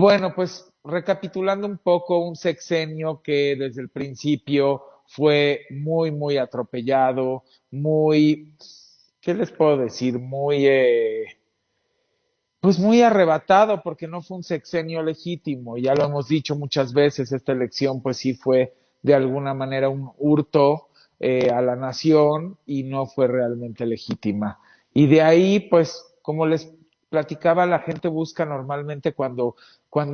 Bueno, pues recapitulando un poco, un sexenio que desde el principio fue muy atropellado, muy, ¿qué les puedo decir? Pues muy arrebatado porque no fue un sexenio legítimo. Ya lo hemos dicho muchas veces, esta elección pues sí fue de alguna manera un hurto a la nación y no fue realmente legítima. Y de ahí pues como les platicaba, la gente busca normalmente cuando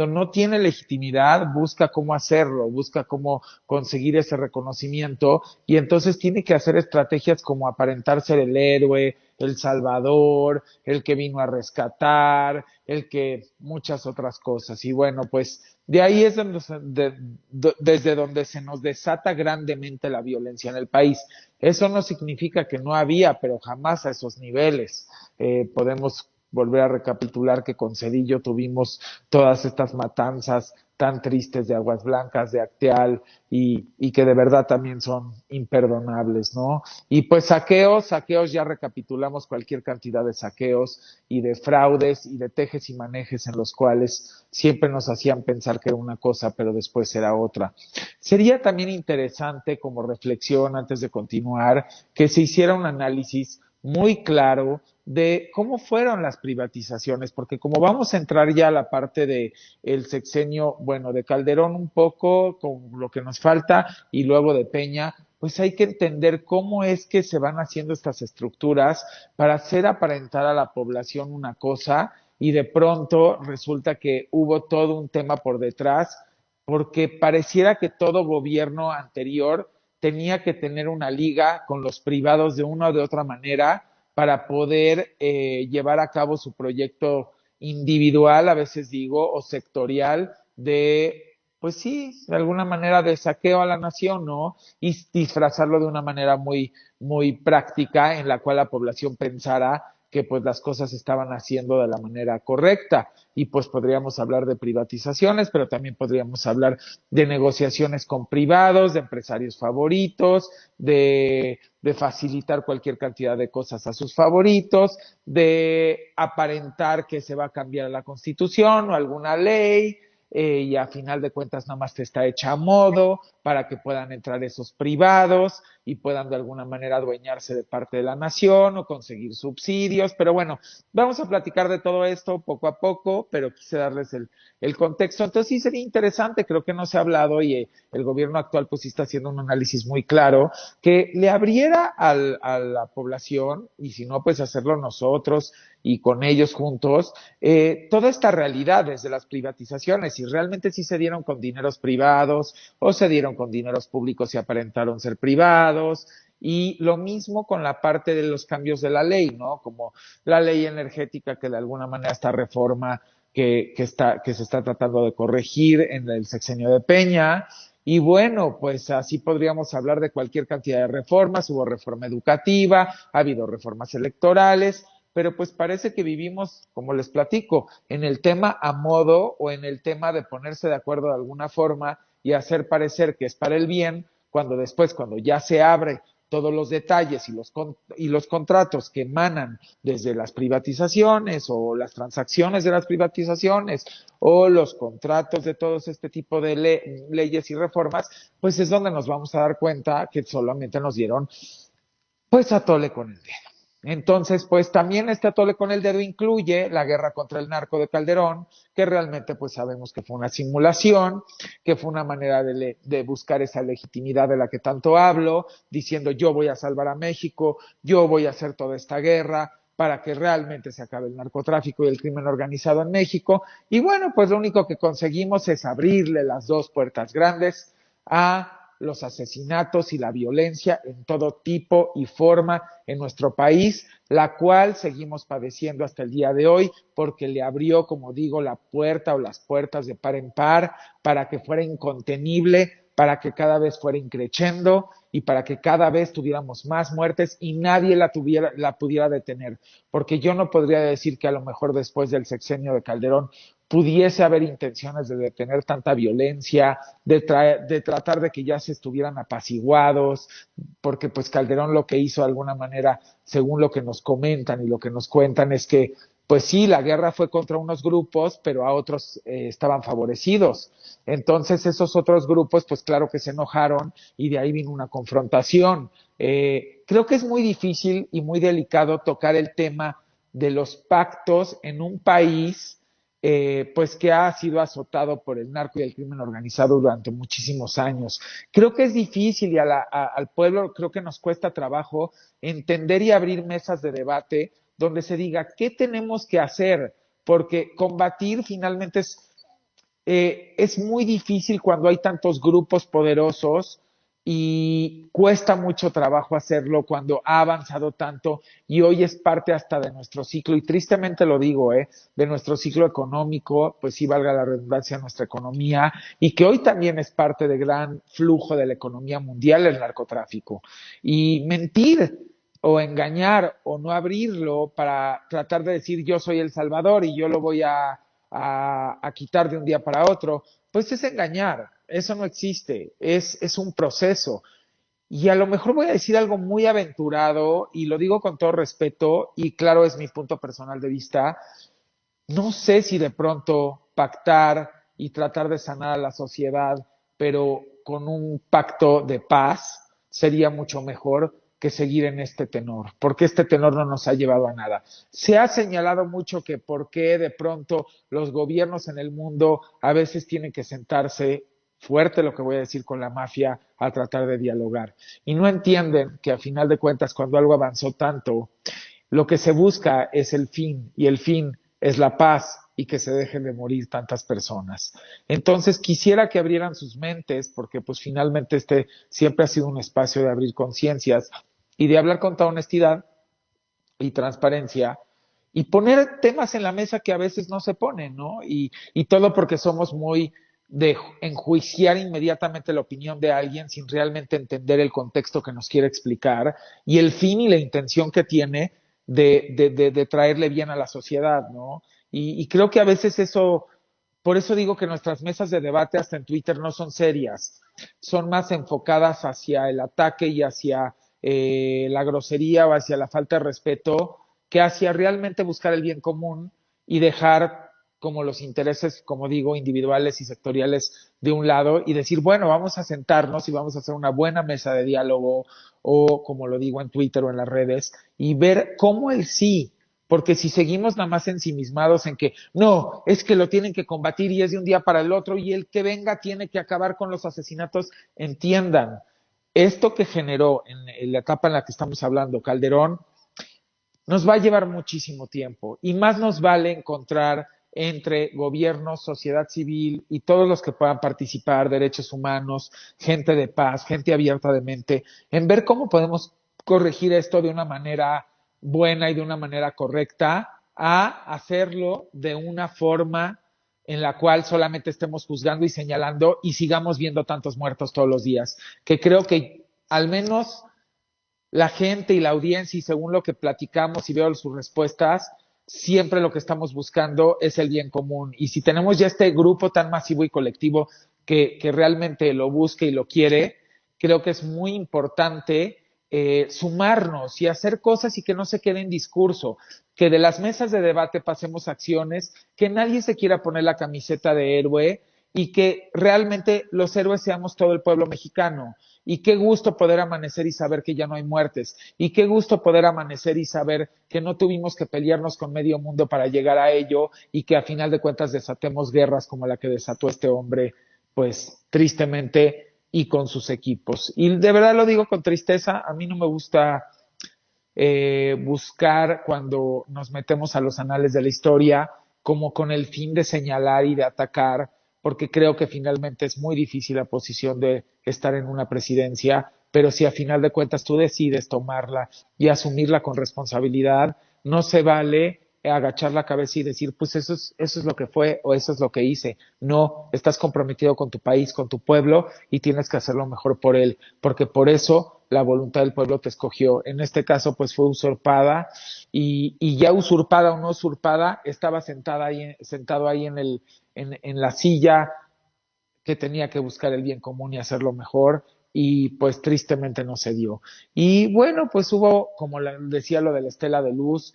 no tiene legitimidad, busca cómo hacerlo, busca cómo conseguir ese reconocimiento y entonces tiene que hacer estrategias como aparentar ser el héroe, el salvador, el que vino a rescatar, el que muchas otras cosas. Y bueno, pues de ahí es desde donde se nos desata grandemente la violencia en el país. Eso no significa que no había, pero jamás a esos niveles. Podemos volver a recapitular que con Cedillo tuvimos todas estas matanzas tan tristes de Aguas Blancas, de Acteal, y que de verdad también son imperdonables, ¿no? Y pues saqueos, ya recapitulamos cualquier cantidad de saqueos y de fraudes y de tejes y manejes en los cuales siempre nos hacían pensar que era una cosa, pero después era otra. Sería también interesante como reflexión antes de continuar que se hiciera un análisis muy claro de cómo fueron las privatizaciones, porque como vamos a entrar ya a la parte de el sexenio, bueno, de Calderón un poco, con lo que nos falta, y luego de Peña, pues hay que entender cómo es que se van haciendo estas estructuras para hacer aparentar a la población una cosa y de pronto resulta que hubo todo un tema por detrás, porque pareciera que todo gobierno anterior tenía que tener una liga con los privados de una o de otra manera para poder llevar a cabo su proyecto individual, a veces digo, o sectorial de, pues sí, de alguna manera de saqueo a la nación, ¿no? Y disfrazarlo de una manera muy práctica en la cual la población pensara que pues las cosas se estaban haciendo de la manera correcta. Y pues podríamos hablar de privatizaciones, pero también podríamos hablar de negociaciones con privados, de empresarios favoritos, de facilitar cualquier cantidad de cosas a sus favoritos, de aparentar que se va a cambiar la constitución o alguna ley, y a final de cuentas nada más te está hecha a modo para que puedan entrar esos privados y puedan de alguna manera adueñarse de parte de la nación o conseguir subsidios. Pero bueno, vamos a platicar de todo esto poco a poco, pero quise darles el contexto. Entonces sí sería interesante, creo que no se ha hablado y el gobierno actual pues sí está haciendo un análisis muy claro que le abriera a la población, y si no, pues hacerlo nosotros y con ellos juntos, toda esta realidad desde las privatizaciones, si realmente sí se dieron con dineros privados o se dieron con dineros públicos y aparentaron ser privados. Y lo mismo con la parte de los cambios de la ley, ¿no? Como la ley energética que de alguna manera esta reforma que se está tratando de corregir en el sexenio de Peña, y bueno, pues así podríamos hablar de cualquier cantidad de reformas. Hubo reforma educativa, ha habido reformas electorales, pero pues parece que vivimos, como les platico, en el tema a modo o en el tema de ponerse de acuerdo de alguna forma y hacer parecer que es para el bien, cuando después, cuando ya se abre todos los detalles y los contratos que emanan desde las privatizaciones o las transacciones de las privatizaciones o los contratos de todos este tipo de leyes y reformas, pues es donde nos vamos a dar cuenta que solamente nos dieron pues a tole con el dedo. Entonces, pues también este atole con el dedo incluye la guerra contra el narco de Calderón, que realmente pues sabemos que fue una simulación, que fue una manera de buscar esa legitimidad de la que tanto hablo, diciendo yo voy a salvar a México, yo voy a hacer toda esta guerra para que realmente se acabe el narcotráfico y el crimen organizado en México. Y bueno, pues lo único que conseguimos es abrirle las dos puertas grandes a los asesinatos y la violencia en todo tipo y forma en nuestro país, la cual seguimos padeciendo hasta el día de hoy porque le abrió, como digo, la puerta o las puertas de par en par para que fuera incontenible, para que cada vez fuera increciendo y para que cada vez tuviéramos más muertes y nadie la pudiera detener. Porque yo no podría decir que a lo mejor después del sexenio de Calderón pudiese haber intenciones de detener tanta violencia, de tratar de que ya se estuvieran apaciguados, porque pues Calderón lo que hizo de alguna manera, según lo que nos comentan y lo que nos cuentan, es que pues sí, la guerra fue contra unos grupos, pero a otros estaban favorecidos. Entonces esos otros grupos, pues claro que se enojaron y de ahí vino una confrontación. Creo que es muy difícil y muy delicado tocar el tema de los pactos en un país pues que ha sido azotado por el narco y el crimen organizado durante muchísimos años. Creo que es difícil y al pueblo creo que nos cuesta trabajo entender y abrir mesas de debate donde se diga qué tenemos que hacer, porque combatir finalmente es muy difícil cuando hay tantos grupos poderosos y cuesta mucho trabajo hacerlo cuando ha avanzado tanto y hoy es parte hasta de nuestro ciclo, y tristemente lo digo, de nuestro ciclo económico, pues sí valga la redundancia, nuestra economía, y que hoy también es parte de gran flujo de la economía mundial el narcotráfico. Y mentir o engañar o no abrirlo para tratar de decir yo soy el Salvador y yo lo voy a quitar de un día para otro, pues es engañar, eso no existe, es un proceso. Y a lo mejor voy a decir algo muy aventurado y lo digo con todo respeto y claro es mi punto personal de vista, no sé si de pronto pactar y tratar de sanar a la sociedad, pero con un pacto de paz sería mucho mejor que seguir en este tenor, porque este tenor no nos ha llevado a nada. Se ha señalado mucho que por qué de pronto los gobiernos en el mundo a veces tienen que sentarse fuerte lo que voy a decir con la mafia a tratar de dialogar y no entienden que a final de cuentas cuando algo avanzó tanto lo que se busca es el fin y el fin es la paz y que se dejen de morir tantas personas. Entonces quisiera que abrieran sus mentes porque pues finalmente este siempre ha sido un espacio de abrir conciencias y de hablar con toda honestidad y transparencia y poner temas en la mesa que a veces no se ponen, ¿no? Y todo porque somos muy de enjuiciar inmediatamente la opinión de alguien sin realmente entender el contexto que nos quiere explicar y el fin y la intención que tiene de traerle bien a la sociedad, ¿no? Y creo que a veces eso, por eso digo que nuestras mesas de debate hasta en Twitter no son serias, son más enfocadas hacia el ataque y hacia la grosería o hacia la falta de respeto que hacia realmente buscar el bien común y dejar como los intereses, como digo, individuales y sectoriales de un lado y decir, bueno, vamos a sentarnos y vamos a hacer una buena mesa de diálogo o, como lo digo en Twitter o en las redes, y ver cómo el sí, porque si seguimos nada más ensimismados en que no, es que lo tienen que combatir y es de un día para el otro y el que venga tiene que acabar con los asesinatos, entiendan, esto que generó en la etapa en la que estamos hablando Calderón nos va a llevar muchísimo tiempo y más nos vale encontrar entre gobiernos, sociedad civil y todos los que puedan participar, derechos humanos, gente de paz, gente abierta de mente, en ver cómo podemos corregir esto de una manera buena y de una manera correcta, a hacerlo de una forma en la cual solamente estemos juzgando y señalando y sigamos viendo tantos muertos todos los días, que creo que al menos la gente y la audiencia, y según lo que platicamos y veo sus respuestas, siempre lo que estamos buscando es el bien común. Y si tenemos ya este grupo tan masivo y colectivo que realmente lo busca y lo quiere, creo que es muy importante sumarnos y hacer cosas y que no se quede en discurso, que de las mesas de debate pasemos acciones, que nadie se quiera poner la camiseta de héroe y que realmente los héroes seamos todo el pueblo mexicano. Y qué gusto poder amanecer y saber que ya no hay muertes. Y qué gusto poder amanecer y saber que no tuvimos que pelearnos con medio mundo para llegar a ello y que a final de cuentas desatemos guerras como la que desató este hombre, pues tristemente y con sus equipos. Y de verdad lo digo con tristeza, a mí no me gusta buscar cuando nos metemos a los anales de la historia como con el fin de señalar y de atacar, porque creo que finalmente es muy difícil la posición de estar en una presidencia, pero si a final de cuentas tú decides tomarla y asumirla con responsabilidad, no se vale agachar la cabeza y decir, pues eso es lo que fue o eso es lo que hice. No, estás comprometido con tu país, con tu pueblo y tienes que hacerlo mejor por él, porque por eso la voluntad del pueblo te escogió. En este caso, pues fue usurpada y ya usurpada o no usurpada, estaba sentado ahí en la silla que tenía que buscar el bien común y hacerlo mejor. y pues tristemente no se dio. Y bueno, pues hubo, como decía lo de la estela de luz,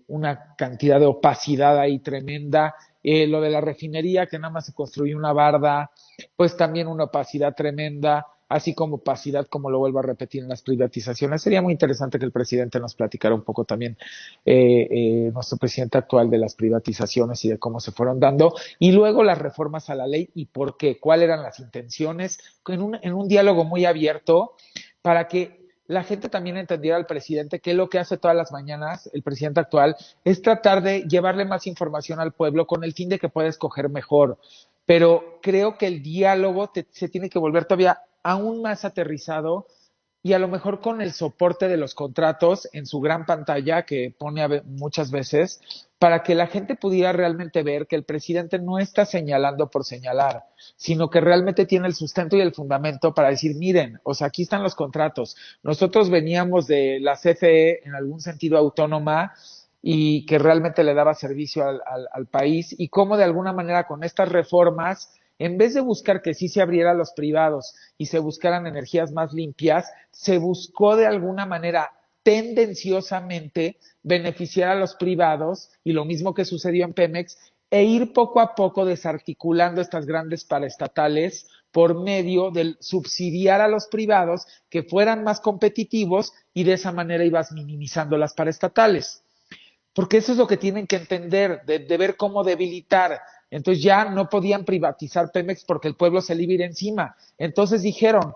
una cantidad de opacidad ahí tremenda. Lo de la refinería, que nada más se construyó una barda, pues también una opacidad tremenda, así como opacidad, como lo vuelvo a repetir, en las privatizaciones. Sería muy interesante que el presidente nos platicara un poco también, nuestro presidente actual, de las privatizaciones y de cómo se fueron dando, y luego las reformas a la ley y por qué, cuáles eran las intenciones, en un diálogo muy abierto, para que la gente también entendiera al presidente que lo que hace todas las mañanas el presidente actual es tratar de llevarle más información al pueblo con el fin de que pueda escoger mejor. Pero creo que el diálogo se tiene que volver todavía aún más aterrizado y a lo mejor con el soporte de los contratos en su gran pantalla que pone muchas veces, para que la gente pudiera realmente ver que el presidente no está señalando por señalar, sino que realmente tiene el sustento y el fundamento para decir, miren, o sea, aquí están los contratos. Nosotros veníamos de la CFE en algún sentido autónoma y que realmente le daba servicio al país, y cómo de alguna manera con estas reformas, en vez de buscar que sí se abriera a los privados y se buscaran energías más limpias, se buscó de alguna manera tendenciosamente beneficiar a los privados, y lo mismo que sucedió en Pemex, e ir poco a poco desarticulando estas grandes paraestatales por medio del subsidiar a los privados que fueran más competitivos, y de esa manera ibas minimizando las paraestatales. Porque eso es lo que tienen que entender, de ver cómo debilitar. Entonces ya no podían privatizar Pemex porque el pueblo se le iba a ir encima. Entonces dijeron,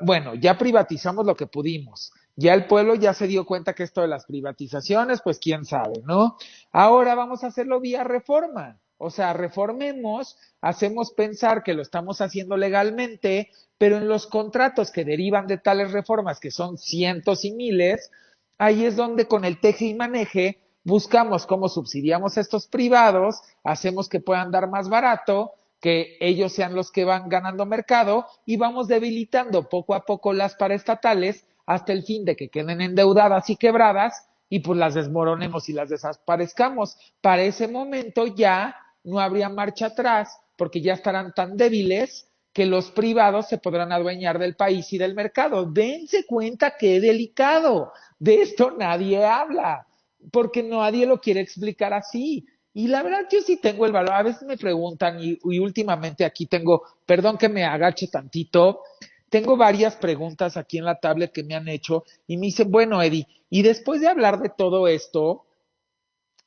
bueno, ya privatizamos lo que pudimos. Ya el pueblo ya se dio cuenta que esto de las privatizaciones, pues quién sabe, ¿no? Ahora vamos a hacerlo vía reforma. O sea, reformemos, hacemos pensar que lo estamos haciendo legalmente, pero en los contratos que derivan de tales reformas, que son cientos y miles, ahí es donde con el teje y maneje buscamos cómo subsidiamos a estos privados, hacemos que puedan dar más barato, que ellos sean los que van ganando mercado, y vamos debilitando poco a poco las paraestatales hasta el fin de que queden endeudadas y quebradas, y pues las desmoronemos y las desaparezcamos. Para ese momento ya no habría marcha atrás, porque ya estarán tan débiles que los privados se podrán adueñar del país y del mercado. Dense cuenta qué delicado. De esto nadie habla, porque nadie lo quiere explicar así. Y la verdad, yo sí tengo el valor. A veces me preguntan, y últimamente aquí tengo, perdón que me agache tantito, tengo varias preguntas aquí en la tablet que me han hecho y me dicen, bueno, Eddie, y después de hablar de todo esto,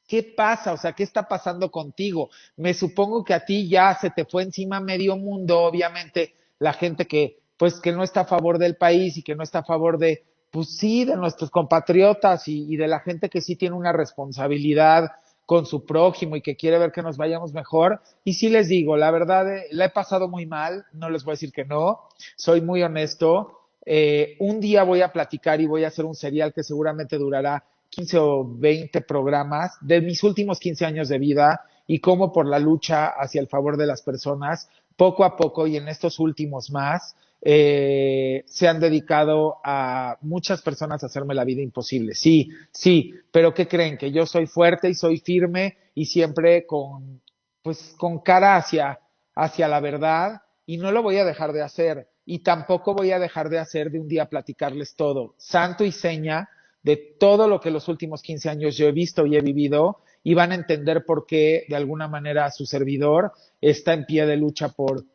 ¿qué pasa? O sea, ¿qué está pasando contigo? Me supongo que a ti ya se te fue encima medio mundo, obviamente, la gente que, pues, que no está a favor del país y que no está a favor de, pues sí, de nuestros compatriotas y de la gente que sí tiene una responsabilidad con su prójimo y que quiere ver que nos vayamos mejor. Y sí les digo, la verdad, la he pasado muy mal, no les voy a decir que no, soy muy honesto. Un día voy a platicar y voy a hacer un serial que seguramente durará 15 o 20 programas de mis últimos 15 años de vida, y cómo por la lucha hacia el favor de las personas, poco a poco y en estos últimos más, se han dedicado a muchas personas a hacerme la vida imposible. Sí, sí, pero ¿qué creen? Que yo soy fuerte y soy firme y siempre pues, con cara hacia la verdad, y no lo voy a dejar de hacer. Y tampoco voy a dejar de hacer de un día platicarles todo, santo y seña, de todo lo que los últimos 15 años yo he visto y he vivido, y van a entender por qué de alguna manera su servidor está en pie de lucha por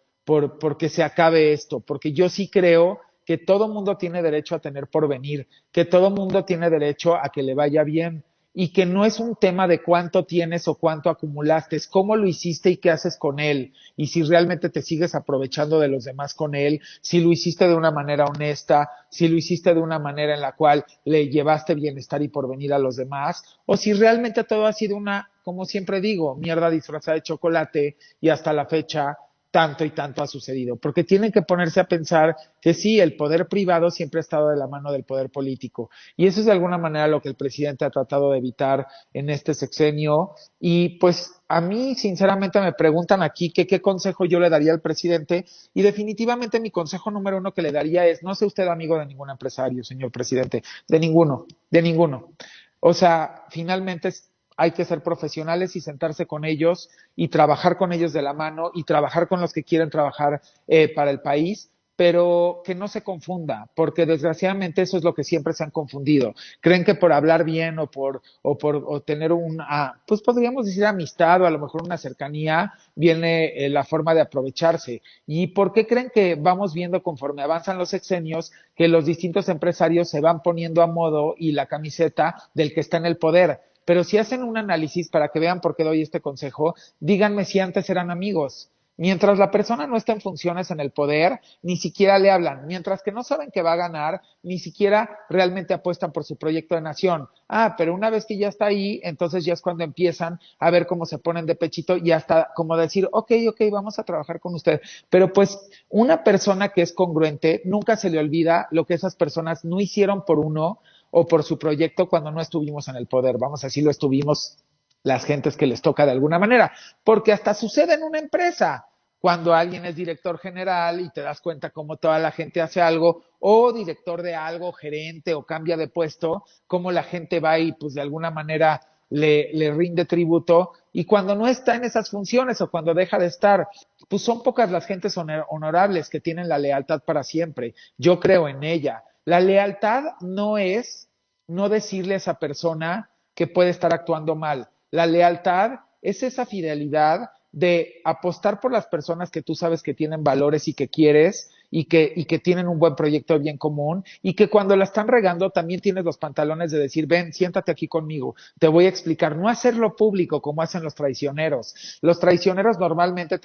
que se acabe esto, porque yo sí creo que todo mundo tiene derecho a tener porvenir, que todo mundo tiene derecho a que le vaya bien, y que no es un tema de cuánto tienes o cuánto acumulaste, es cómo lo hiciste y qué haces con él, y si realmente te sigues aprovechando de los demás con él, si lo hiciste de una manera honesta, si lo hiciste de una manera en la cual le llevaste bienestar y porvenir a los demás, o si realmente todo ha sido una, como siempre digo, mierda disfrazada de chocolate, y hasta la fecha tanto y tanto ha sucedido, porque tienen que ponerse a pensar que sí, el poder privado siempre ha estado de la mano del poder político, y eso es de alguna manera lo que el presidente ha tratado de evitar en este sexenio. Y pues a mí sinceramente me preguntan aquí que qué consejo yo le daría al presidente, y definitivamente mi consejo número uno que le daría es: no sea usted amigo de ningún empresario, señor presidente, de ninguno, de ninguno. O sea, finalmente hay que ser profesionales y sentarse con ellos y trabajar con ellos de la mano y trabajar con los que quieren trabajar para el país, pero que no se confunda, porque desgraciadamente eso es lo que siempre se han confundido. Creen que por hablar bien o tener pues podríamos decir amistad o a lo mejor una cercanía, viene la forma de aprovecharse. ¿Y por qué creen que vamos viendo conforme avanzan los sexenios que los distintos empresarios se van poniendo a modo y la camiseta del que está en el poder? Pero si hacen un análisis para que vean por qué doy este consejo, díganme si antes eran amigos. Mientras la persona no está en funciones en el poder, ni siquiera le hablan. Mientras que no saben que va a ganar, ni siquiera realmente apuestan por su proyecto de nación. Pero una vez que ya está ahí, entonces ya es cuando empiezan a ver cómo se ponen de pechito y hasta como decir, ok, vamos a trabajar con usted. Pero pues una persona que es congruente, nunca se le olvida lo que esas personas no hicieron por uno o por su proyecto cuando no estuvimos en el poder. Vamos a decirlo, estuvimos las gentes que les toca de alguna manera, porque hasta sucede en una empresa, cuando alguien es director general y te das cuenta cómo toda la gente hace algo, o director de algo, gerente o cambia de puesto, cómo la gente va y pues de alguna manera le rinde tributo, y cuando no está en esas funciones o cuando deja de estar, pues son pocas las gentes honorables que tienen la lealtad para siempre. Yo creo en ella. La lealtad no es no decirle a esa persona que puede estar actuando mal. La lealtad es esa fidelidad de apostar por las personas que tú sabes que tienen valores y que quieres y que tienen un buen proyecto de bien común y que cuando la están regando también tienes los pantalones de decir, ven, siéntate aquí conmigo, te voy a explicar, no hacerlo público como hacen los traicioneros. Los traicioneros normalmente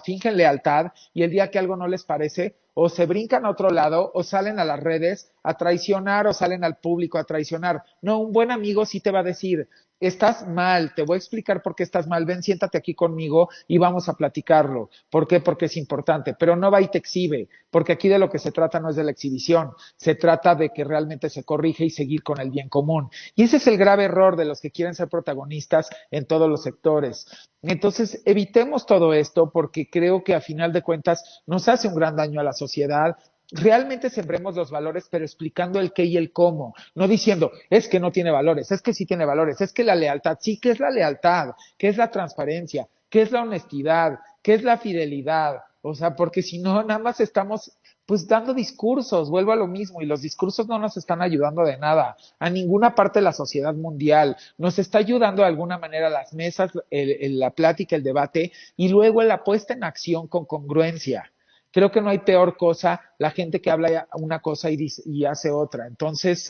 fingen lealtad y el día que algo no les parece, o se brincan a otro lado o salen a las redes a traicionar o salen al público a traicionar. No, un buen amigo sí te va a decir, estás mal, te voy a explicar por qué estás mal, ven, siéntate aquí conmigo y vamos a platicarlo. ¿Por qué? Porque es importante, pero no va y te exhibe, porque aquí de lo que se trata no es de la exhibición, se trata de que realmente se corrige y seguir con el bien común. Y ese es el grave error de los que quieren ser protagonistas en todos los sectores. Entonces, evitemos todo esto porque creo que a final de cuentas nos hace un gran daño a la sociedad. Realmente sembremos los valores, pero explicando el qué y el cómo, no diciendo, es que no tiene valores, es que sí tiene valores, es que la lealtad, sí, ¿qué es la lealtad? ¿Qué es la transparencia? ¿Qué es la honestidad? ¿Qué es la fidelidad? O sea, porque si no, nada más estamos pues dando discursos, vuelvo a lo mismo, y los discursos no nos están ayudando de nada, a ninguna parte de la sociedad mundial, nos está ayudando de alguna manera las mesas, la plática, el debate, y luego la puesta en acción con congruencia. Creo que no hay peor cosa la gente que habla una cosa y hace otra. Entonces,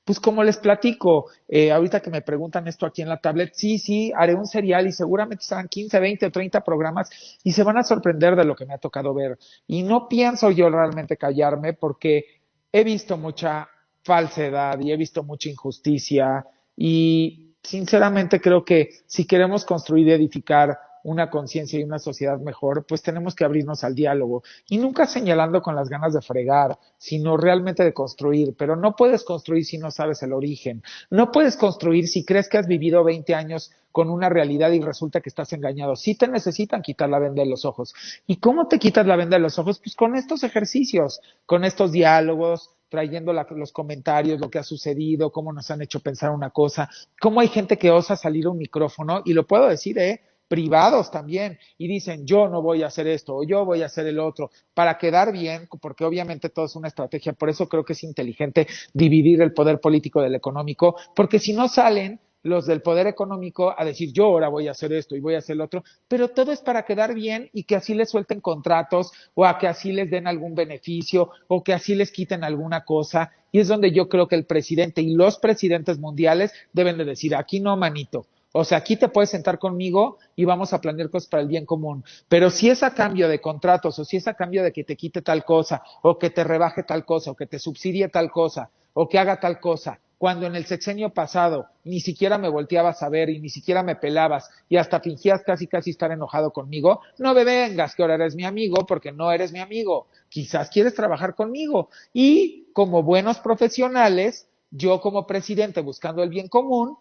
pues como les platico, ahorita que me preguntan esto aquí en la tablet, sí, haré un serial y seguramente serán 15, 20 o 30 programas y se van a sorprender de lo que me ha tocado ver. Y no pienso yo realmente callarme porque he visto mucha falsedad y he visto mucha injusticia y sinceramente creo que si queremos construir y edificar una conciencia y una sociedad mejor, pues tenemos que abrirnos al diálogo y nunca señalando con las ganas de fregar, sino realmente de construir, pero no puedes construir si no sabes el origen, no puedes construir si crees que has vivido 20 años con una realidad y resulta que estás engañado. Sí te necesitan quitar la venda de los ojos. ¿Y cómo te quitas la venda de los ojos? Pues con estos ejercicios, con estos diálogos, trayendo los comentarios, lo que ha sucedido, cómo nos han hecho pensar una cosa, cómo hay gente que osa salir a un micrófono, y lo puedo decir, privados también, y dicen, yo no voy a hacer esto, o yo voy a hacer el otro, para quedar bien, porque obviamente todo es una estrategia, por eso creo que es inteligente dividir el poder político del económico, porque si no salen los del poder económico a decir, yo ahora voy a hacer esto y voy a hacer lo otro, pero todo es para quedar bien y que así les suelten contratos o a que así les den algún beneficio o que así les quiten alguna cosa, y es donde yo creo que el presidente y los presidentes mundiales deben de decir, aquí no, manito. O sea, aquí te puedes sentar conmigo y vamos a planear cosas para el bien común. Pero si es a cambio de contratos o si es a cambio de que te quite tal cosa o que te rebaje tal cosa o que te subsidie tal cosa o que haga tal cosa, cuando en el sexenio pasado ni siquiera me volteabas a ver y ni siquiera me pelabas y hasta fingías casi estar enojado conmigo, no me vengas que ahora eres mi amigo porque no eres mi amigo. Quizás quieres trabajar conmigo. Y como buenos profesionales, yo como presidente buscando el bien común,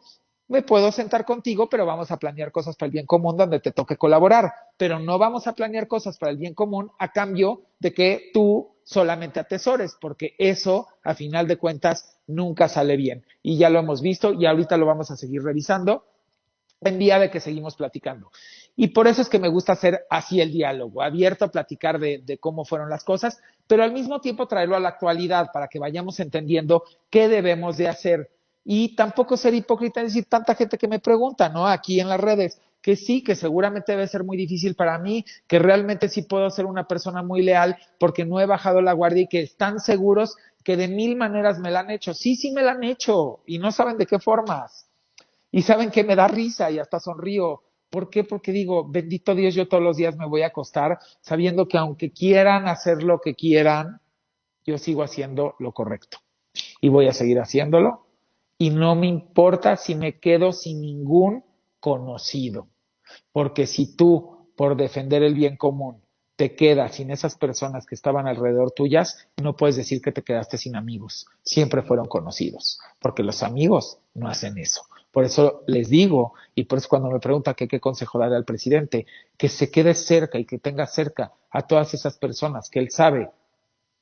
me puedo sentar contigo, pero vamos a planear cosas para el bien común donde te toque colaborar, pero no vamos a planear cosas para el bien común a cambio de que tú solamente atesores, porque eso, a final de cuentas, nunca sale bien. Y ya lo hemos visto y ahorita lo vamos a seguir revisando en vía de que seguimos platicando. Y por eso es que me gusta hacer así el diálogo, abierto a platicar de cómo fueron las cosas, pero al mismo tiempo traerlo a la actualidad para que vayamos entendiendo qué debemos de hacer. Y tampoco ser hipócrita y decir tanta gente que me pregunta, ¿no? Aquí en las redes, que sí, que seguramente debe ser muy difícil para mí, que realmente sí puedo ser una persona muy leal porque no he bajado la guardia y que están seguros que de mil maneras me la han hecho. Sí, sí me la han hecho y no saben de qué formas. Y saben que me da risa y hasta sonrío. ¿Por qué? Porque digo, bendito Dios, yo todos los días me voy a acostar sabiendo que aunque quieran hacer lo que quieran, yo sigo haciendo lo correcto. Y voy a seguir haciéndolo. Y no me importa si me quedo sin ningún conocido. Porque si tú, por defender el bien común, te quedas sin esas personas que estaban alrededor tuyas, no puedes decir que te quedaste sin amigos. Siempre fueron conocidos, porque los amigos no hacen eso. Por eso les digo, y por eso cuando me pregunta qué consejo darle al presidente, que se quede cerca y que tenga cerca a todas esas personas que él sabe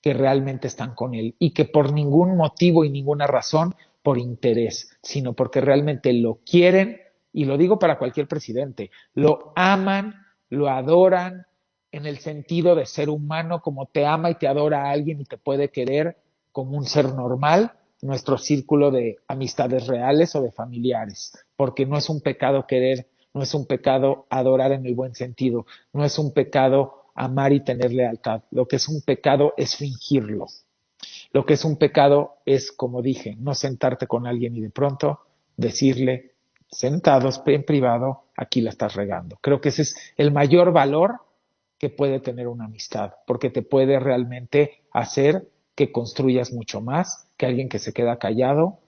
que realmente están con él y que por ningún motivo y ninguna razón, por interés, sino porque realmente lo quieren, y lo digo para cualquier presidente, lo aman, lo adoran en el sentido de ser humano, como te ama y te adora a alguien y te puede querer como un ser normal, nuestro círculo de amistades reales o de familiares, porque no es un pecado querer, no es un pecado adorar en el buen sentido, no es un pecado amar y tener lealtad. Lo que es un pecado es fingirlo. Lo que es un pecado es, como dije, no sentarte con alguien y de pronto decirle, sentados en privado, aquí la estás regando. Creo que ese es el mayor valor que puede tener una amistad, porque te puede realmente hacer que construyas mucho más que alguien que se queda callado.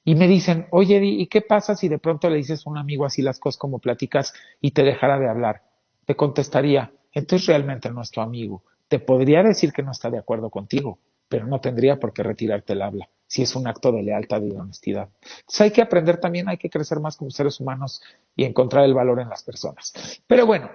Y me dicen, oye, ¿y qué pasa si de pronto le dices a un amigo así las cosas como platicas y te dejara de hablar? Te contestaría, entonces realmente no es tu amigo. Te podría decir que no está de acuerdo contigo, pero no tendría por qué retirarte el habla, si es un acto de lealtad y de honestidad. Entonces hay que aprender también, hay que crecer más como seres humanos y encontrar el valor en las personas. Pero bueno,